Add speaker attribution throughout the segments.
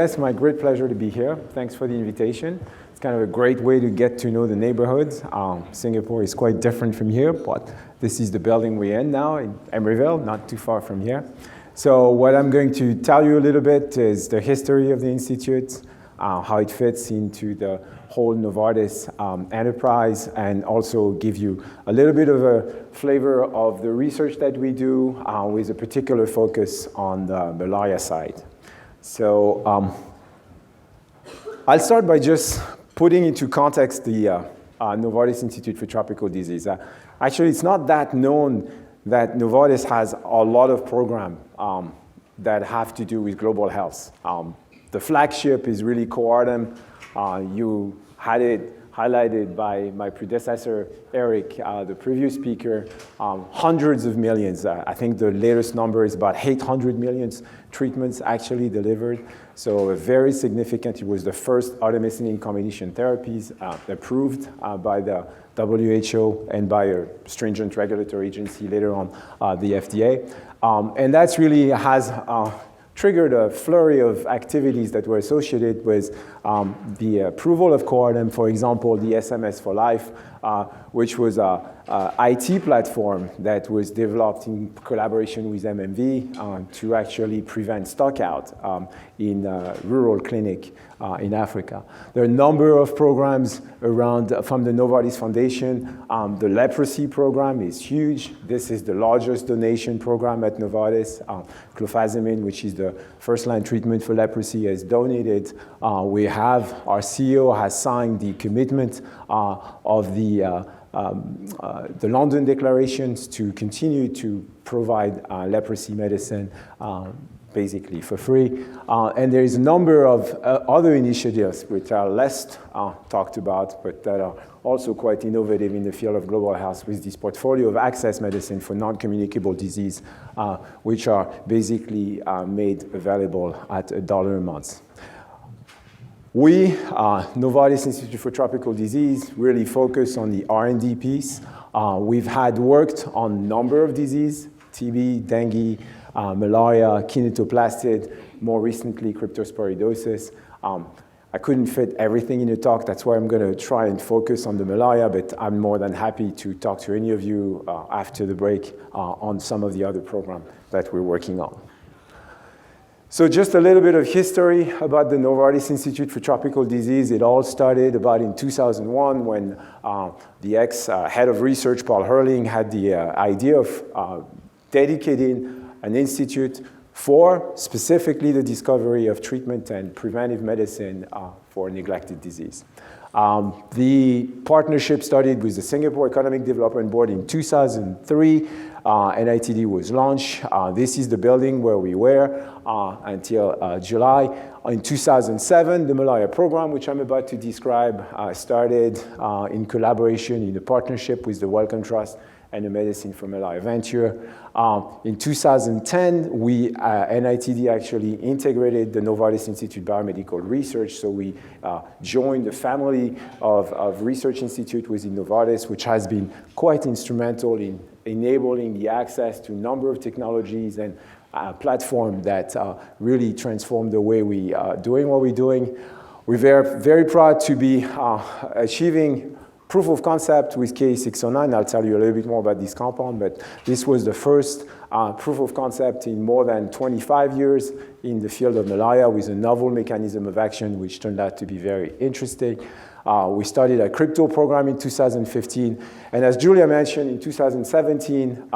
Speaker 1: Yes, my great pleasure to be here. Thanks for the invitation. It's kind of a great way to get to know the neighborhoods. Singapore is quite different from here, but this is the building we're in now in Emeryville, not too far from here. So what I'm going to tell you a little bit is the history of the Institute, how it fits into the whole Novartis enterprise, and also give you a little bit of a flavor of the research that we do with a particular focus on the malaria side. So I'll start by just putting into context the Novartis Institute for Tropical Disease. Actually, it's not that known that Novartis has a lot of programs that have to do with global health. The flagship is really Coartem. You had it highlighted by my predecessor, Eric, the previous speaker, hundreds of millions. I think the latest number is about 800 million treatments actually delivered. So very significant. It was the first artemisinin combination therapies approved by the WHO and by a stringent regulatory agency later on, the FDA. And that's really has triggered a flurry of activities that were associated with the approval of Coartem, for example, the SMS for Life, which was an IT platform that was developed in collaboration with MMV to actually prevent stockout in rural clinic in Africa. There are a number of programs around from the Novartis Foundation. The leprosy program is huge. This is the largest donation program at Novartis. Clofazimine, which is the first-line treatment for leprosy, is donated. We have, our CEO has signed the commitment of the London Declarations to continue to provide leprosy medicine basically for free. And there is a number of other initiatives which are less talked about, but that are also quite innovative in the field of global health with this portfolio of access medicine for non-communicable disease, which are basically made available at $1 a month. We, Novartis Institute for Tropical Disease, really focus on the R&D piece. We've had worked on a number of diseases, TB, dengue, malaria, kinetoplastid, more recently cryptosporidosis. I couldn't fit everything in a talk, that's why I'm going to try and focus on the malaria, but I'm more than happy to talk to any of you after the break on some of the other programs that we're working on. So just a little bit of history about the Novartis Institute for Tropical Disease. It all started about in 2001 when the ex-head of research, Paul Herling, had the idea of dedicating an institute for specifically the discovery of treatment and preventive medicine for neglected disease. The partnership started with the Singapore Economic Development Board in 2003. NITD was launched. This is the building where we were until July. In 2007, the malaria program, which I'm about to describe, started in collaboration in a partnership with the Wellcome Trust and the Medicine for Malaria Venture. In 2010, NITD actually integrated the Novartis Institute Biomedical Research, so we joined the family of research institute within Novartis, which has been quite instrumental in enabling the access to a number of technologies and platforms that really transform the way we are doing what we're doing. We're very proud to be achieving proof of concept with K609. I'll tell you a little bit more about this compound, but this was the first proof of concept in more than 25 years in the field of malaria with a novel mechanism of action, which turned out to be very interesting. We started a crypto program in 2015, and as Julia mentioned, in 2017,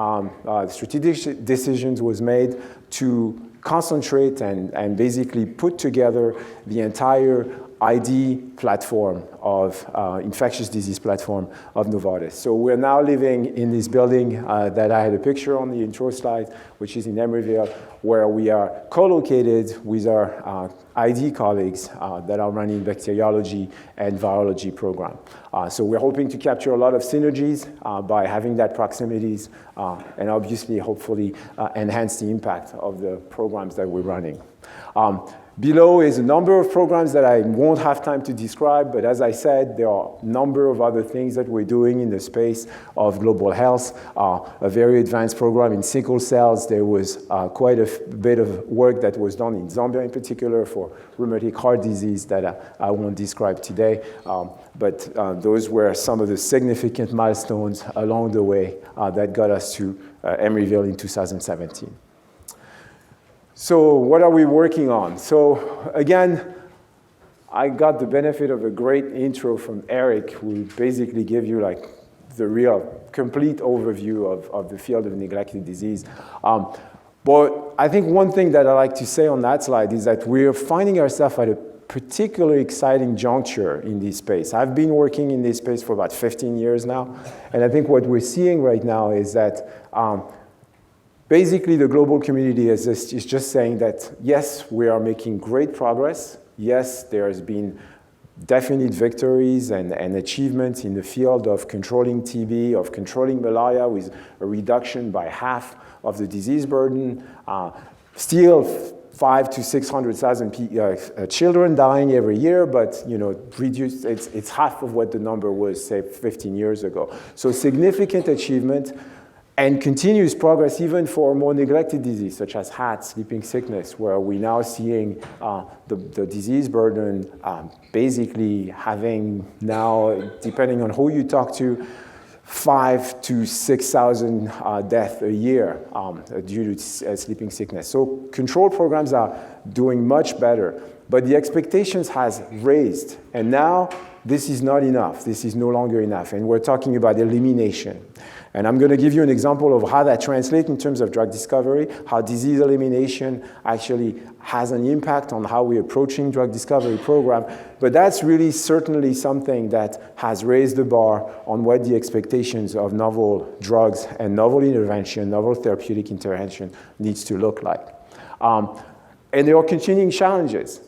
Speaker 1: strategic decisions was made to concentrate and basically put together the entire ID platform of infectious disease platform of Novartis. So we're now living in this building that I had a picture on the intro slide, which is in Emeryville, where we are co-located with our ID colleagues that are running bacteriology and virology program. So we're hoping to capture a lot of synergies by having that proximities and obviously, hopefully, enhance the impact of the programs that we're running. Below is a number of programs that I won't have time to describe, but as I said, there are a number of other things that we're doing in the space of global health. A very advanced program in sickle cells. There was quite a bit of work that was done in Zambia in particular for rheumatic heart disease that I won't describe today. But those were some of the significant milestones along the way that got us to Emeryville in 2017. So what are we working on? So again, I got the benefit of a great intro from Eric, who basically gave you like the real complete overview of the field of neglected disease. But I think one thing that I like to say on that slide is that we're finding ourselves at a particularly exciting juncture in this space. I've been working in this space for about 15 years now, and I think what we're seeing right now is that basically the global community is just saying that, yes, we are making great progress. Yes, there has been definite victories and achievements in the field of controlling TB, of controlling malaria with a reduction by half of the disease burden. Still 500,000 to 600,000 children dying every year, but reduced, it's half of what the number was, say, 15 years ago. So significant achievement. And continuous progress even for more neglected disease, such as HAT, sleeping sickness, where we're now seeing the disease burden basically having now, depending on who you talk to, 5,000 to 6,000 deaths a year due to sleeping sickness. So control programs are doing much better, but the expectations has raised, and now this is not enough. This is no longer enough, and we're talking about elimination. And I'm going to give you an example of how that translates in terms of drug discovery, how disease elimination actually has an impact on how we're approaching drug discovery program. But that's really certainly something that has raised the bar on what the expectations of novel drugs and novel intervention, novel therapeutic intervention needs to look like. And there are continuing challenges.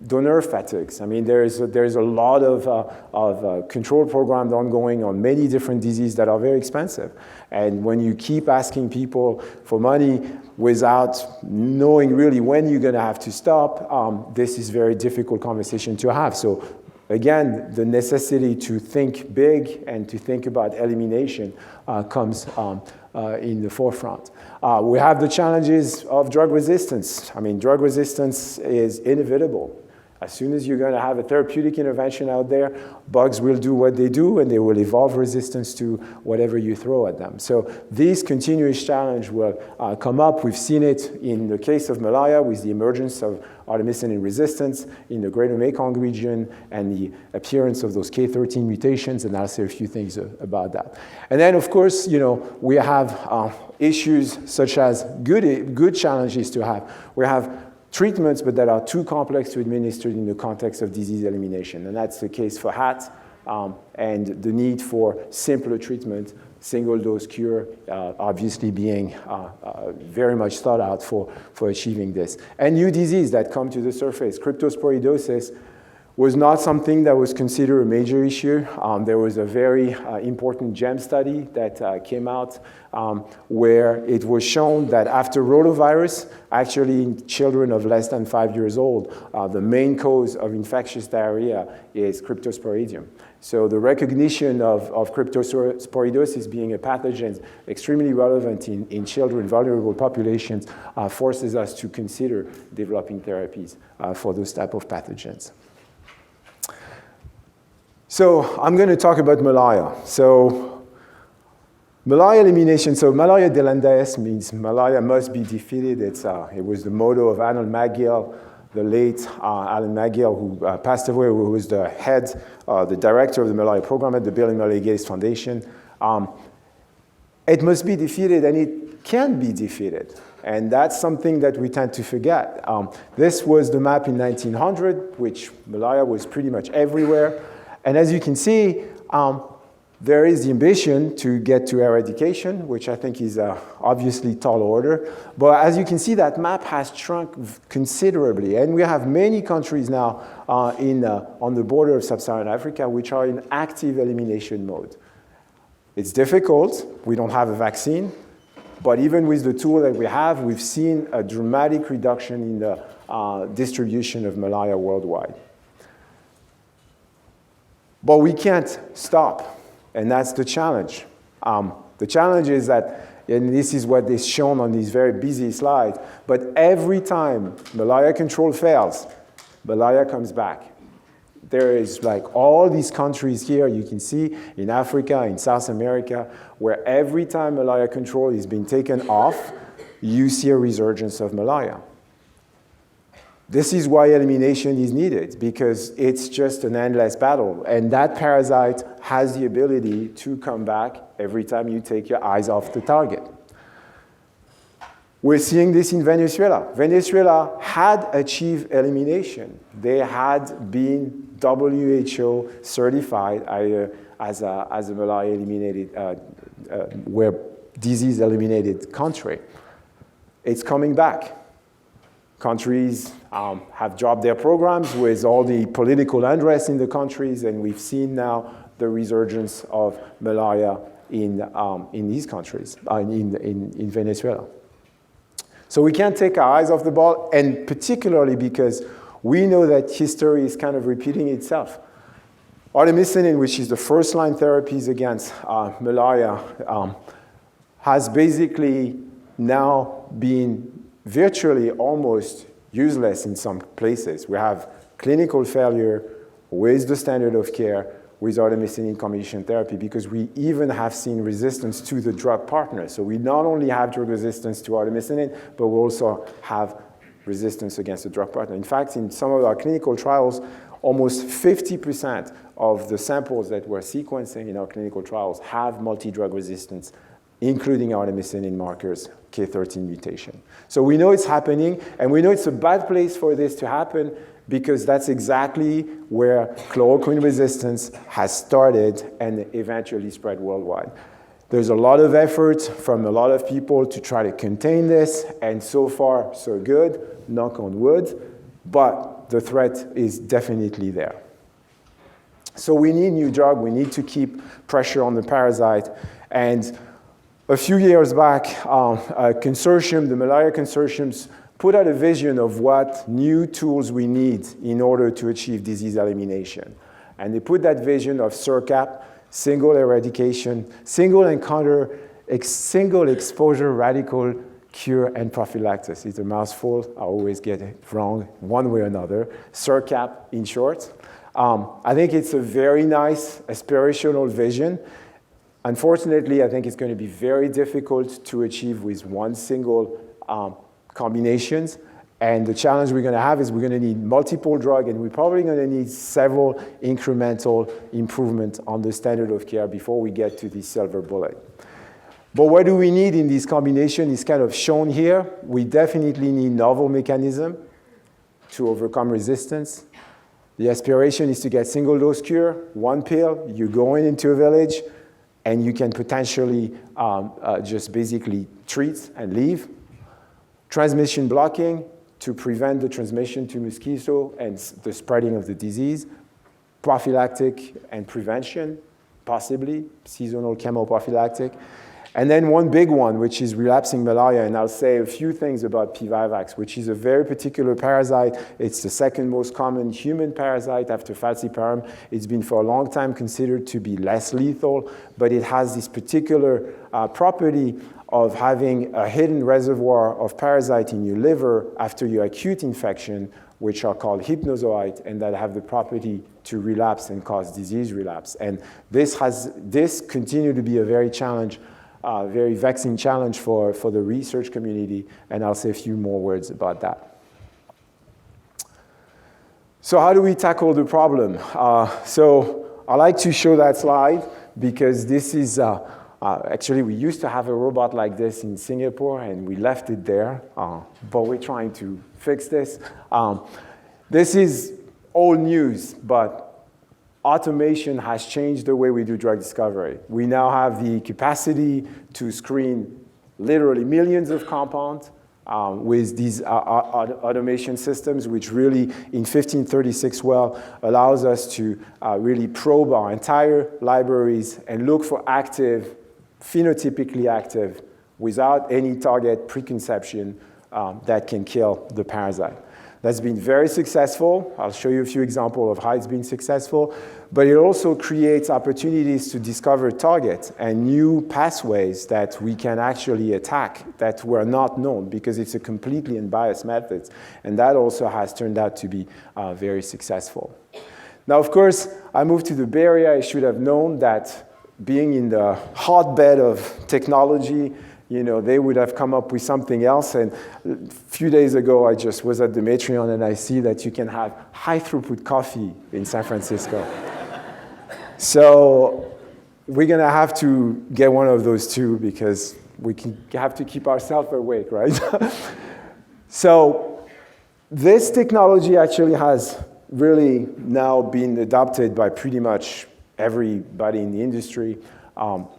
Speaker 1: Donor fatigues. I mean, there's a lot of control programs ongoing on many different diseases that are very expensive. And when you keep asking people for money without knowing really when you're going to have to stop, this is a very difficult conversation to have. So again, the necessity to think big and to think about elimination comes in the forefront. We have the challenges of drug resistance. I mean, drug resistance is inevitable. As soon as you're going to have a therapeutic intervention out there, bugs will do what they do, and they will evolve resistance to whatever you throw at them. So these continuous challenges will come up. We've seen it in the case of malaria with the emergence of artemisinin resistance in the greater Mekong region and the appearance of those K13 mutations, and I'll say a few things about that. And then, of course, we have issues such as good challenges to have. We have treatments, but that are too complex to administer in the context of disease elimination. And that's the case for HAT and the need for simpler treatment, single-dose cure, obviously being very much thought out for achieving this. And new disease that come to the surface. Cryptosporidosis was not something that was considered a major issue. There was a very important GEM study that came out where it was shown that after rotavirus, actually in children of less than 5 years old, the main cause of infectious diarrhea is Cryptosporidium. So the recognition of cryptosporidosis being a pathogen is extremely relevant in children, vulnerable populations, forces us to consider developing therapies for those type of pathogens. So I'm going to talk about malaria. So malaria elimination, so malaria delenda means malaria must be defeated. It was the motto of Alan McGill, the late Alan McGill, who passed away, who was the head, the director of the malaria program at the Bill and Melinda Gates Foundation. It must be defeated, and it can be defeated. And that's something that we tend to forget. This was the map in 1900, which malaria was pretty much everywhere. And as you can see, there is the ambition to get to eradication, which I think is obviously tall order. But as you can see, that map has shrunk considerably. And we have many countries now on the border of sub-Saharan Africa which are in active elimination mode. It's difficult. We don't have a vaccine. But even with the tool that we have, we've seen a dramatic reduction in the distribution of malaria worldwide. But we can't stop, and that's the challenge. The challenge is that, and this is what is shown on these very busy slides, but every time malaria control fails, malaria comes back. There is like all these countries here, you can see in Africa, in South America, where every time malaria control is being taken off, you see a resurgence of malaria. This is why elimination is needed, because it's just an endless battle. And that parasite has the ability to come back every time you take your eyes off the target. We're seeing this in Venezuela. Venezuela had achieved elimination. They had been WHO certified as a malaria eliminated, where disease eliminated country. It's coming back. Countries have dropped their programs with all the political unrest in the countries, and we've seen now the resurgence of malaria in these countries, in Venezuela. So we can't take our eyes off the ball, and particularly because we know that history is kind of repeating itself. Artemisinin, which is the first-line therapies against malaria, has basically now been virtually almost useless in some places. We have clinical failure with the standard of care with artemisinin combination therapy, because we even have seen resistance to the drug partner. So we not only have drug resistance to artemisinin, but we also have resistance against the drug partner. In fact, in some of our clinical trials, almost 50% of the samples that we're sequencing in our clinical trials have multi-drug resistance, including artemisinin markers, K13 mutation. So we know it's happening, and we know it's a bad place for this to happen, because that's exactly where chloroquine resistance has started and eventually spread worldwide. There's a lot of effort from a lot of people to try to contain this, and so far, so good, knock on wood, but the threat is definitely there. So we need new drug, we need to keep pressure on the parasite, and a few years back, a consortium, the Malaria consortiums, put out a vision of what new tools we need in order to achieve disease elimination. And they put that vision of SERCAP, single eradication, single encounter, single exposure, radical cure, and prophylaxis. It's a mouthful. I always get it wrong one way or another. SERCAP, in short. I think it's a very nice aspirational vision. Unfortunately, I think it's going to be very difficult to achieve with one single combinations. And the challenge we're going to have is we're going to need multiple drugs, and we're probably going to need several incremental improvements on the standard of care before we get to the silver bullet. But what do we need in this combination is kind of shown here. We definitely need novel mechanism to overcome resistance. The aspiration is to get single dose cure, one pill, you're going into a village, and you can potentially just basically treat and leave. Transmission blocking to prevent the transmission to mosquito and the spreading of the disease. Prophylactic and prevention, possibly, seasonal chemoprophylactic. And then one big one, which is relapsing malaria, and I'll say a few things about P. vivax, which is a very particular parasite. It's the second most common human parasite after falciparum. It's been for a long time considered to be less lethal, but it has this particular property of having a hidden reservoir of parasite in your liver after your acute infection, which are called hypnozoite, and that have the property to relapse and cause disease relapse. And this continues to be a very vexing challenge for the research community, and I'll say a few more words about that. So how do we tackle the problem? So I like to show that slide because this is, actually we used to have a robot like this in Singapore and we left it there, but we're trying to fix this. This is old news, but automation has changed the way we do drug discovery. We now have the capacity to screen literally millions of compounds with these automation systems, which really in 1536 well allows us to really probe our entire libraries and look for active, phenotypically active, without any target preconception that can kill the parasite. That's been very successful. I'll show you a few examples of how it's been successful. But it also creates opportunities to discover targets and new pathways that we can actually attack that were not known because it's a completely unbiased method. And that also has turned out to be very successful. Now, of course, I moved to the Bay Area. I should have known that being in the hotbed of technology, they would have come up with something else. And a few days ago, I just was at the Matreon, and I see that you can have high-throughput coffee in San Francisco. So we're going to have to get one of those too, because we have to keep ourselves awake, right? So this technology actually has really now been adopted by pretty much everybody in the industry,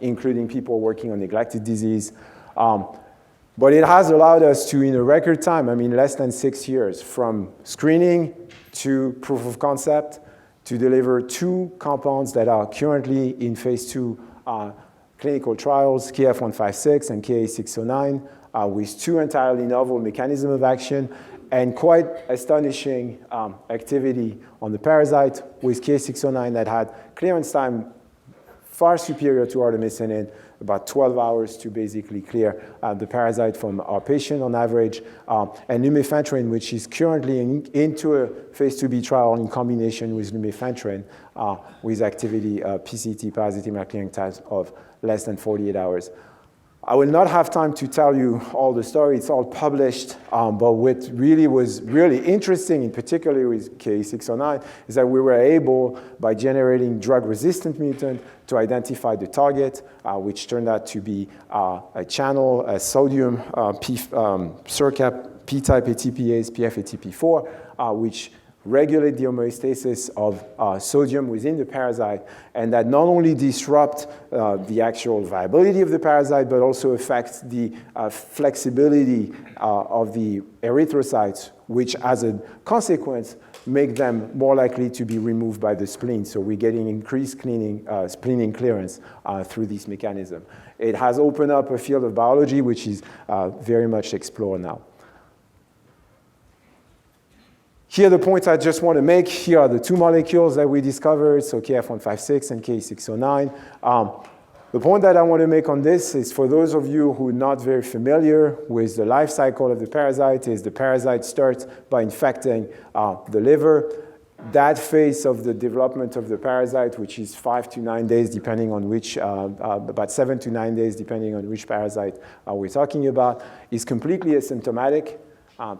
Speaker 1: including people working on neglected disease. But it has allowed us to, in a record time, less than 6 years, from screening to proof of concept, to deliver 2 compounds that are currently in phase 2 clinical trials, KF156 and KA609, with 2 entirely novel mechanisms of action, and quite astonishing activity on the parasite with KA609 that had clearance time far superior to artemisinin, about 12 hours to basically clear the parasite from our patient on average, and lumefantrine, which is currently into a phase 2b trial in combination with lumefantrine with activity PCT, parasitemia clearing times of less than 48 hours. I will not have time to tell you all the story. It's all published. But what really was really interesting, in particular with KA609, is that we were able, by generating drug-resistant mutant, to identify the target, which turned out to be a channel, a sodium SERCAP P-type ATPase, PF-ATP4, which regulate the homeostasis of sodium within the parasite, and that not only disrupt the actual viability of the parasite, but also affects the flexibility of the erythrocytes, which as a consequence make them more likely to be removed by the spleen. So we're getting increased spleening clearance through this mechanism. It has opened up a field of biology which is very much explored now. Here are the points I just want to make. Here are the 2 molecules that we discovered, so KF156 and KA609. The point that I want to make on this is for those of you who are not very familiar with the life cycle of the parasite, is the parasite starts by infecting the liver. That phase of the development of the parasite, which is 5 to 9 days, depending on which, about 7 to 9 days, depending on which parasite we're talking about, is completely asymptomatic.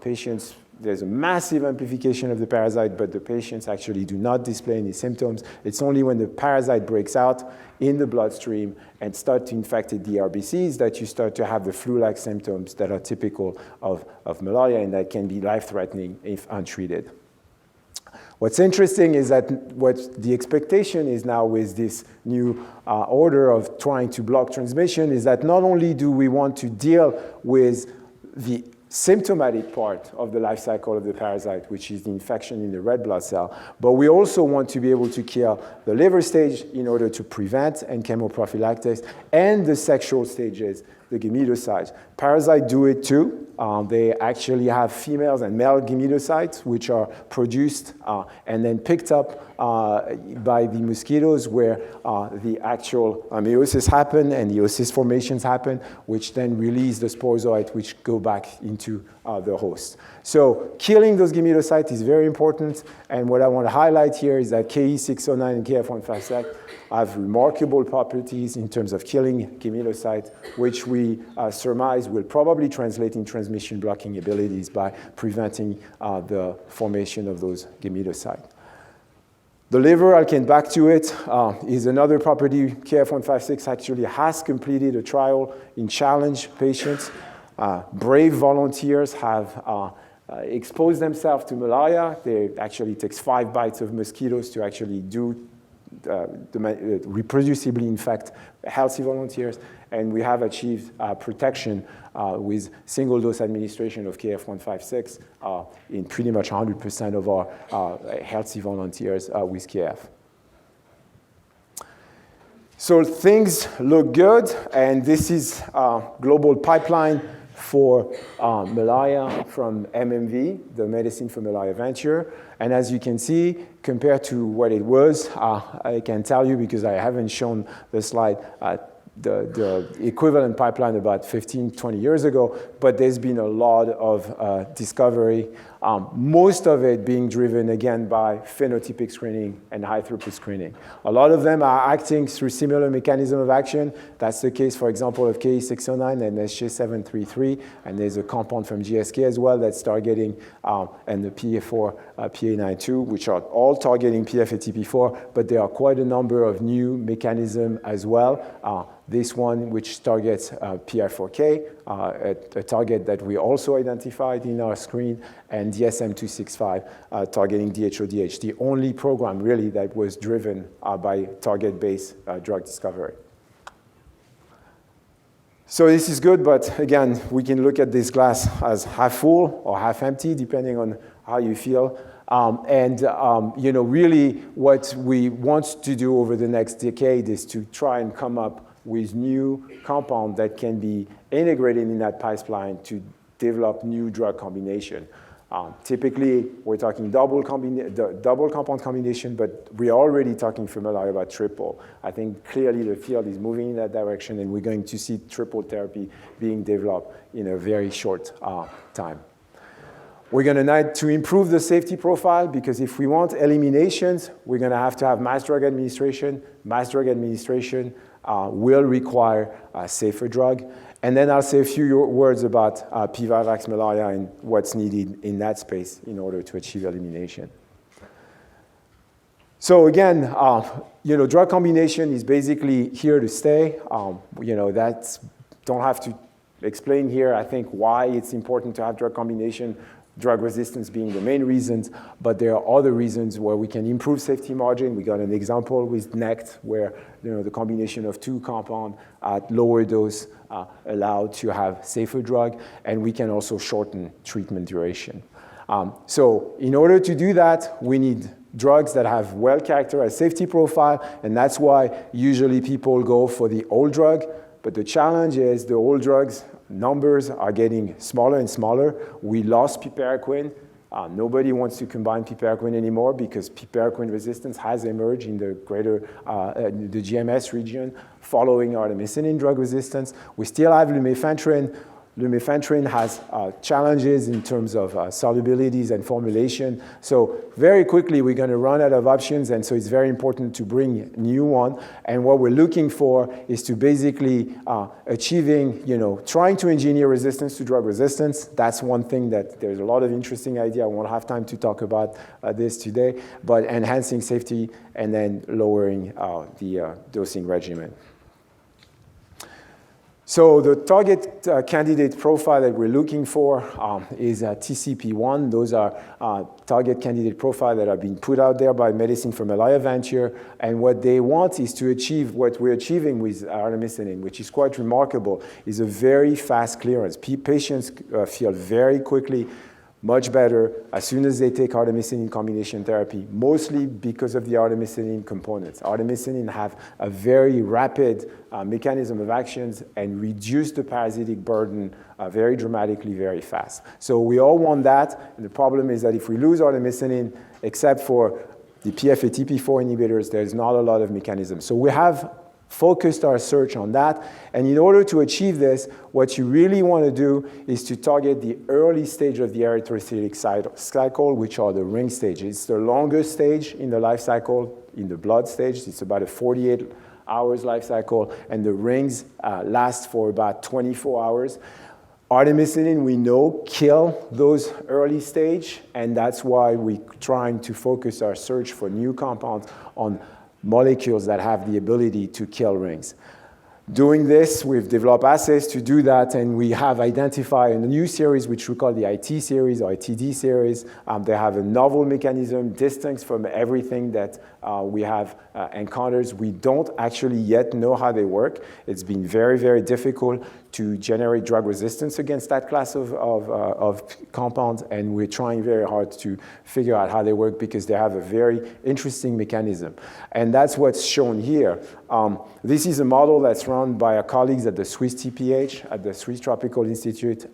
Speaker 1: Patients, there's a massive amplification of the parasite, but the patients actually do not display any symptoms. It's only when the parasite breaks out in the bloodstream and start to infect the RBCs that you start to have the flu-like symptoms that are typical of malaria and that can be life-threatening if untreated. What's interesting is that what the expectation is now with this new order of trying to block transmission is that not only do we want to deal with the symptomatic part of the life cycle of the parasite, which is the infection in the red blood cell, but we also want to be able to kill the liver stage in order to prevent and chemoprophylaxis, and the sexual stages, the gametocytes. Parasites do it too. They actually have females and male gametocytes, which are produced and then picked up by the mosquitoes where the actual meiosis happen and the oocyst formations happen, which then release the sporozoite, which go back into the host. So killing those gametocytes is very important, and what I want to highlight here is that KE609 and KF156 have remarkable properties in terms of killing gametocytes, which we surmise will probably translate in transmission blocking abilities by preventing the formation of those gametocytes. The liver, I'll get back to it, is another property. KF156 actually has completed a trial in challenge patients. Brave volunteers have exposed themselves to malaria. It actually takes 5 bites of mosquitoes to actually reproducibly infect healthy volunteers, and we have achieved protection with single-dose administration of KF156 in pretty much 100% of our healthy volunteers with KF. So things look good, and this is a global pipeline for malaria from MMV, the Medicine for Malaria Venture. And as you can see, compared to what it was, I can tell you because I haven't shown the slide, the equivalent pipeline about 15, 20 years ago, but there's been a lot of discovery, most of it being driven, again, by phenotypic screening and high-throughput screening. A lot of them are acting through similar mechanism of action. That's the case, for example, of KE609 and SJ733, and there's a compound from GSK as well that's targeting, and the PA4, PA92, which are all targeting PF-ATP4, but there are quite a number of new mechanisms as well. This one, which targets PR4K, a target that we also identified in our screen, and DSM-265 targeting DHODH, the only program really that was driven by target-based drug discovery. So this is good, but again, we can look at this glass as half full or half empty, depending on how you feel. Really what we want to do over the next decade is to try and come up with new compound that can be integrated in that pipeline to develop new drug combination. Typically, we're talking double compound combination, but we're already talking for malaria about triple. I think clearly the field is moving in that direction, and we're going to see triple therapy being developed in a very short time. We're going to need to improve the safety profile, because if we want eliminations, we're going to have mass drug administration. Mass drug administration will require a safer drug. And then I'll say a few words about P-Vivax malaria and what's needed in that space in order to achieve elimination. So again, drug combination is basically here to stay. Don't have to explain here, I think, why it's important to have drug combination, drug resistance being the main reasons, but there are other reasons where we can improve safety margin. We got an example with NECT where the combination of two compounds at lower dose allowed to have safer drug, and we can also shorten treatment duration. So in order to do that, we need drugs that have well-characterized safety profile, and that's why usually people go for the old drug. But the challenge is the old drugs numbers are getting smaller and smaller. We lost piperacin. Nobody wants to combine piperacin anymore because piperacin resistance has emerged in the greater the GMS region following artemisinin drug resistance. We still have lumefantrine. Lumefantrine has challenges in terms of solubilities and formulation. So very quickly, we're going to run out of options, and so it's very important to bring new one. And what we're looking for is to basically achieving, trying to engineer resistance to drug resistance. That's one thing that there's a lot of interesting idea. I won't have time to talk about this today, but enhancing safety and then lowering the dosing regimen. So the target candidate profile that we're looking for is TCP1. Those are target candidate profile that are being put out there by Medicine for Malaria Venture. And what they want is to achieve what we're achieving with artemisinin, which is quite remarkable, is a very fast clearance. Patients feel very quickly much better as soon as they take artemisinin combination therapy, mostly because of the artemisinin components. Artemisinin have a very rapid mechanism of actions and reduce the parasitic burden very dramatically, very fast. So we all want that. And the problem is that if we lose artemisinin, except for the PF-ATP4 inhibitors, there's not a lot of mechanisms. So we have focused our search on that. And in order to achieve this, what you really want to do is to target the early stage of the erythrocytic cycle, which are the ring stage. It's the longest stage in the life cycle, in the blood stage. It's about a 48 hours life cycle, and the rings last for about 24 hours. Artemisinin, we know, kill those early stage, and that's why we're trying to focus our search for new compounds on molecules that have the ability to kill rings. Doing this, we've developed assays to do that, and we have identified a new series, which we call the IT series or ITD series. They have a novel mechanism, distinct from everything that we have encounters. We don't actually yet know how they work. It's been very, very difficult to generate drug resistance against that class of compounds, and we're trying very hard to figure out how they work because they have a very interesting mechanism. And that's what's shown here. This is a model that's run by our colleagues at the Swiss TPH, at the Swiss Tropical Institute,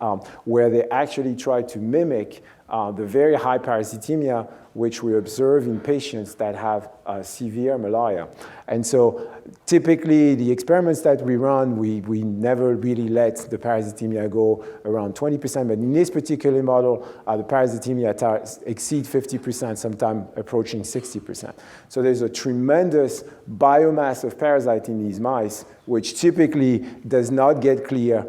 Speaker 1: where they actually try to mimic the very high parasitemia which we observe in patients that have severe malaria. And so typically the experiments that we run, we never really let the parasitemia go around 20%, but in this particular model, the parasitemia exceed 50%, sometimes approaching 60%. So there's a tremendous biomass of parasite in these mice, which typically does not get clear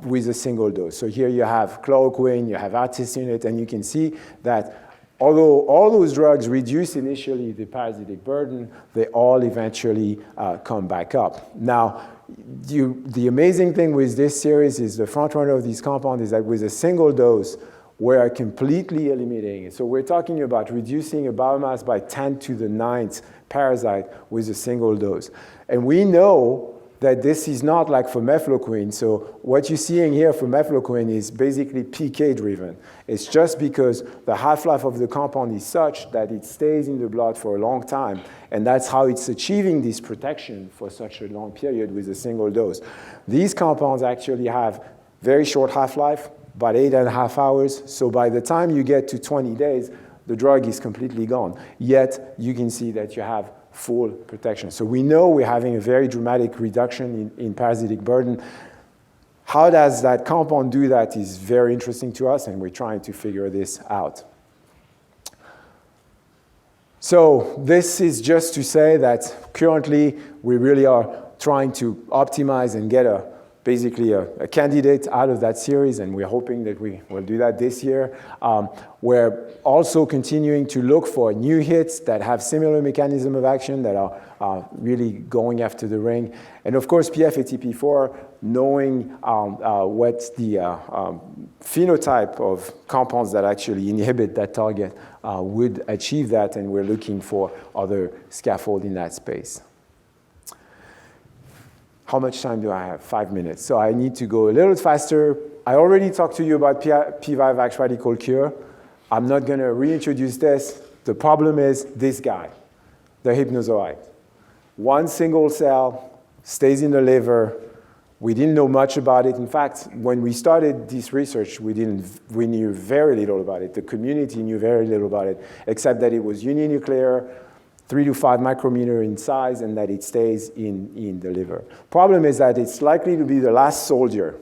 Speaker 1: with a single dose. So here you have chloroquine, you have artesunate, and you can see that although all those drugs reduce initially the parasitic burden, they all eventually come back up. Now, the amazing thing with this series is the front runner of these compounds is that with a single dose, we're completely eliminating it. So we're talking about reducing a biomass by 10 to the 9th parasite with a single dose. And we know that this is not like for mefloquine. So what you're seeing here for mefloquine is basically PK driven. It's just because the half-life of the compound is such that it stays in the blood for a long time. And that's how it's achieving this protection for such a long period with a single dose. These compounds actually have very short half-life, about 8.5 hours. So by the time you get to 20 days, the drug is completely gone. Yet you can see that you have full protection. So we know we're having a very dramatic reduction in parasitic burden. How does that compound do that is very interesting to us, and we're trying to figure this out. So this is just to say that currently we really are trying to optimize and get basically a candidate out of that series, and we're hoping that we will do that this year. We're also continuing to look for new hits that have similar mechanism of action that are really going after the ring. And of course, PF-ATP4, knowing what the phenotype of compounds that actually inhibit that target would achieve that, and we're looking for other scaffold in that space. How much time do I have? 5 minutes. So I need to go a little faster. I already talked to you about P-Vivax radical cure. I'm not going to reintroduce this. The problem is this guy, the hypnozoite. One single cell stays in the liver. We didn't know much about it. In fact, when we started this research, we knew very little about it. The community knew very little about it, except that it was uninuclear, 3 to 5 micrometer in size, and that it stays in the liver. Problem is that it's likely to be the last soldier,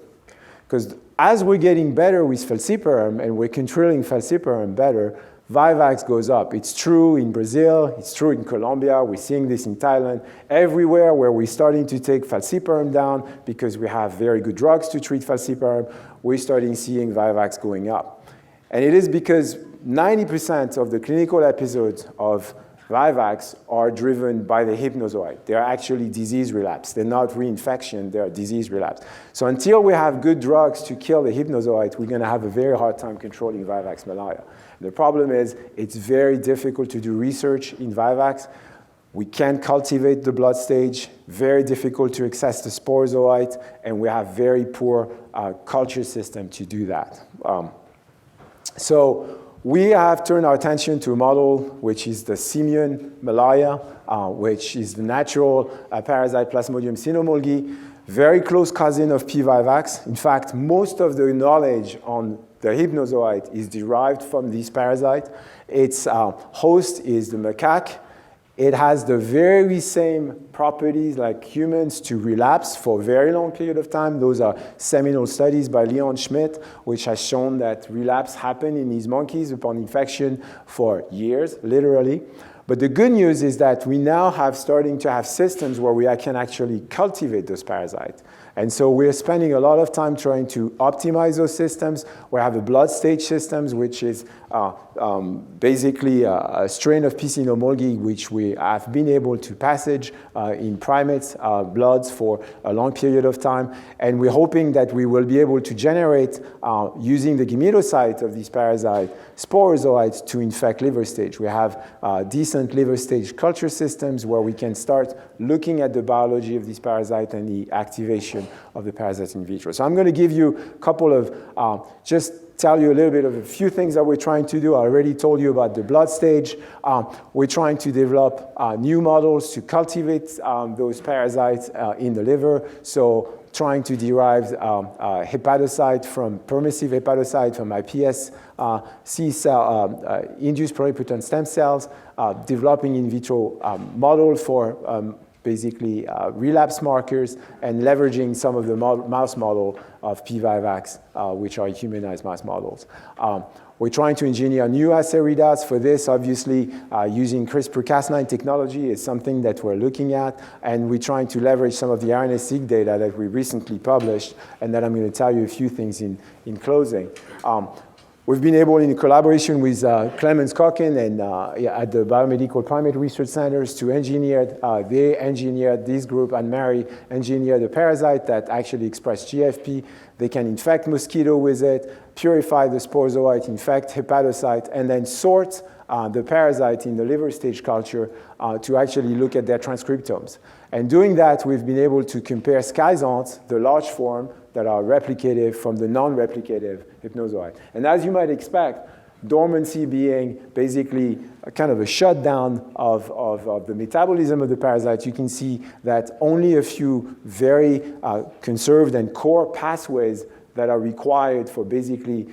Speaker 1: because as we're getting better with falciparum and we're controlling falciparum better, Vivax goes up. It's true in Brazil, it's true in Colombia, we're seeing this in Thailand. Everywhere where we're starting to take falciparum down because we have very good drugs to treat falciparum, we're starting seeing Vivax going up. And it is because 90% of the clinical episodes of Vivax are driven by the hypnozoite. They're actually disease relapse. They're not reinfection, they're disease relapse. So until we have good drugs to kill the hypnozoite, we're going to have a very hard time controlling Vivax malaria. The problem is it's very difficult to do research in Vivax. We can't cultivate the blood stage, very difficult to access the sporozoite, and we have very poor culture system to do that. So we have turned our attention to a model which is the simian malaria, which is the natural parasite Plasmodium cynomolgi, very close cousin of P. vivax. In fact, most of the knowledge on the hypnozoite is derived from this parasite. Its host is the macaque. It has the very same properties like humans to relapse for a very long period of time. Those are seminal studies by Leon Schmidt, which has shown that relapse happened in these monkeys upon infection for years, literally. But the good news is that we now have starting to have systems where we can actually cultivate those parasites. And so we're spending a lot of time trying to optimize those systems. We have a blood stage systems, which is basically a strain of P. cynomolgi, which we have been able to passage in primates' bloods for a long period of time. And we're hoping that we will be able to generate, using the gametocyte of these parasite, sporozoites to infect liver stage. We have decent recent liver stage culture systems where we can start looking at the biology of this parasite and the activation of the parasite in vitro. So I'm going to give you a couple of, just tell you a little bit of a few things that we're trying to do. I already told you about the blood stage. We're trying to develop new models to cultivate those parasites in the liver. So trying to derive hepatocyte from permissive hepatocyte from iPS C cell induced pluripotent stem cells, developing in vitro model for basically relapse markers, and leveraging some of the mouse model of P-Vivax, which are humanized mouse models. We're trying to engineer new assay readouts. For this, obviously, using CRISPR-Cas9 technology is something that we're looking at, and we're trying to leverage some of the RNA-seq data that we recently published, and then I'm going to tell you a few things in closing. We've been able, in collaboration with Clemens Kochen and at the Biomedical Primate Research Centers, to engineer, they engineered, this group and Mary engineered a parasite that actually expressed GFP. They can infect mosquito with it, purify the sporozoite, infect hepatocyte, and then sort the parasite in the liver stage culture to actually look at their transcriptomes. And doing that, we've been able to compare schizonts, the large form, that are replicative from the non-replicative hypnozoite. And as you might expect, dormancy being basically a kind of a shutdown of the metabolism of the parasite, you can see that only a few very conserved and core pathways that are required for basically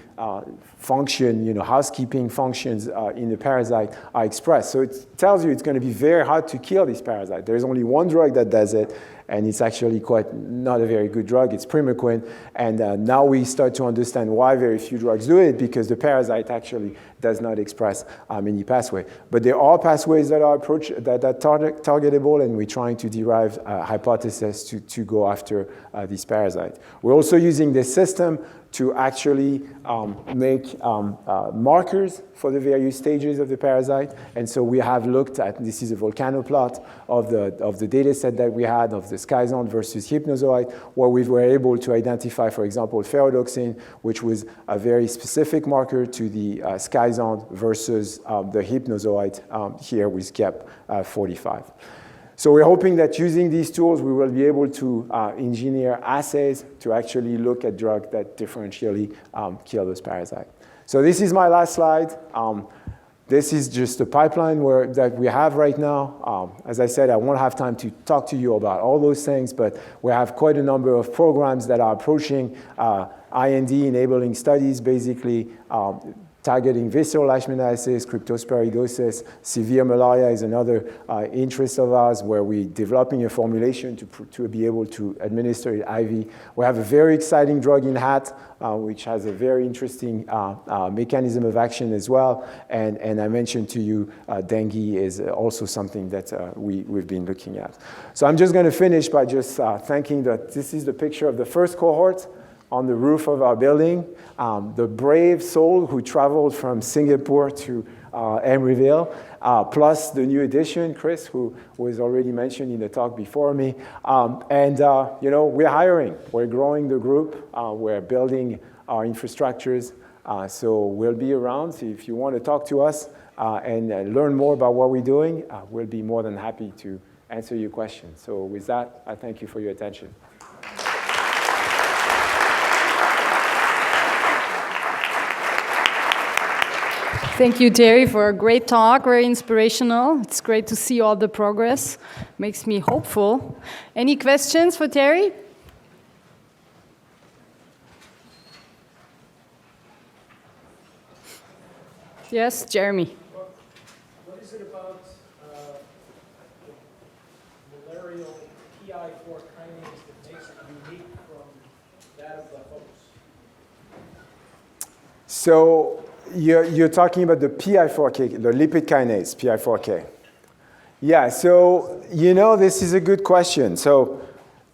Speaker 1: function, housekeeping functions in the parasite are expressed. So it tells you it's going to be very hard to kill this parasite. There's only one drug that does it, and it's actually quite not a very good drug. It's primaquine, and now we start to understand why very few drugs do it, because the parasite actually does not express any pathway. But there are pathways that are targetable, and we're trying to derive a hypothesis to go after this parasite. We're also using this system to actually make markers for the various stages of the parasite. And so we have looked at, this is a volcano plot of the data set that we had of the schizont versus hypnozoite, where we were able to identify, for example, ferredoxin, which was a very specific marker to the schizont versus the hypnozoite here with GEP45. So we're hoping that using these tools, we will be able to engineer assays to actually look at drugs that differentially kill those parasites. So this is my last slide. This is just a pipeline that we have right now. As I said, I won't have time to talk to you about all those things, but we have quite a number of programs that are approaching IND-enabling studies, basically targeting visceral leishmaniasis, cryptosporidosis. Severe malaria is another interest of ours, where we're developing a formulation to be able to administer it IV. We have a very exciting drug in HAT, which has a very interesting mechanism of action as well. And I mentioned to you, dengue is also something that we've been looking at. So I'm just going to finish by just thanking that this is the picture of the first cohort on the roof of our building, the brave soul who traveled from Singapore to Emeryville, plus the new addition, Chris, who was already mentioned in the talk before me. We're hiring. We're growing the group. We're building our infrastructures. So we'll be around. So if you want to talk to us and learn more about what we're doing, we'll be more than happy to answer your questions. So with that, I thank you for your attention.
Speaker 2: Thank you, Thierry, for a great talk, very inspirational. It's great to see all the progress. Makes me hopeful. Any questions for Thierry? Yes, Jeremy.
Speaker 3: What is it about malarial PI4 kinase that makes it unique from that of the host?
Speaker 1: So you're talking about the PI4K, the lipid kinase, PI4K. Yeah, so this is a good question. So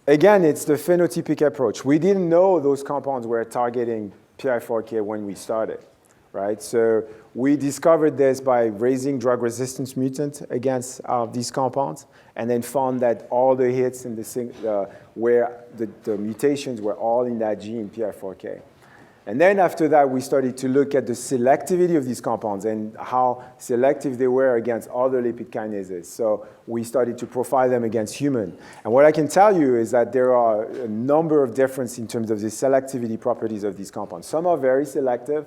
Speaker 1: again, it's the phenotypic approach. We didn't know those compounds were targeting PI4K when we started, right? So we discovered this by raising drug resistance mutant against these compounds, and then found that all the hits in where the mutations were all in that gene, PI4K. And then after that, we started to look at the selectivity of these compounds and how selective they were against other lipid kinases. So we started to profile them against human. And what I can tell you is that there are a number of differences in terms of the selectivity properties of these compounds. Some are very selective.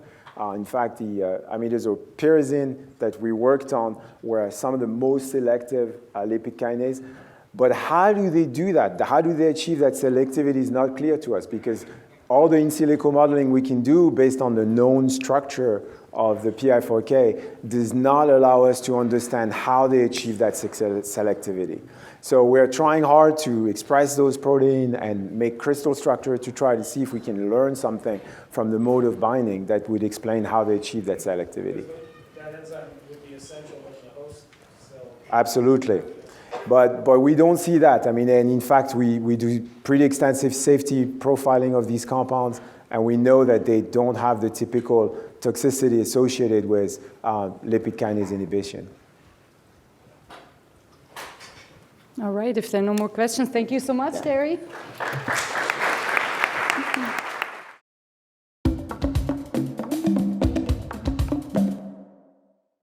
Speaker 1: In fact, the imidazole pyrazine that we worked on were some of the most selective lipid kinase. But how do they do that? How do they achieve that selectivity is not clear to us, because all the in silico modeling we can do based on the known structure of the PI4K does not allow us to understand how they achieve that selectivity. So we're trying hard to express those proteins and make crystal structure to try to see if we can learn something from the mode of binding that would explain how they achieve that selectivity.
Speaker 3: That enzyme would be essential in the host cell.
Speaker 1: Absolutely. But we don't see that. I mean, and in fact, we do pretty extensive safety profiling of these compounds, and we know that they don't have the typical toxicity associated with lipid kinase inhibition.
Speaker 2: All right, if there are no more questions, thank you so much, Thierry.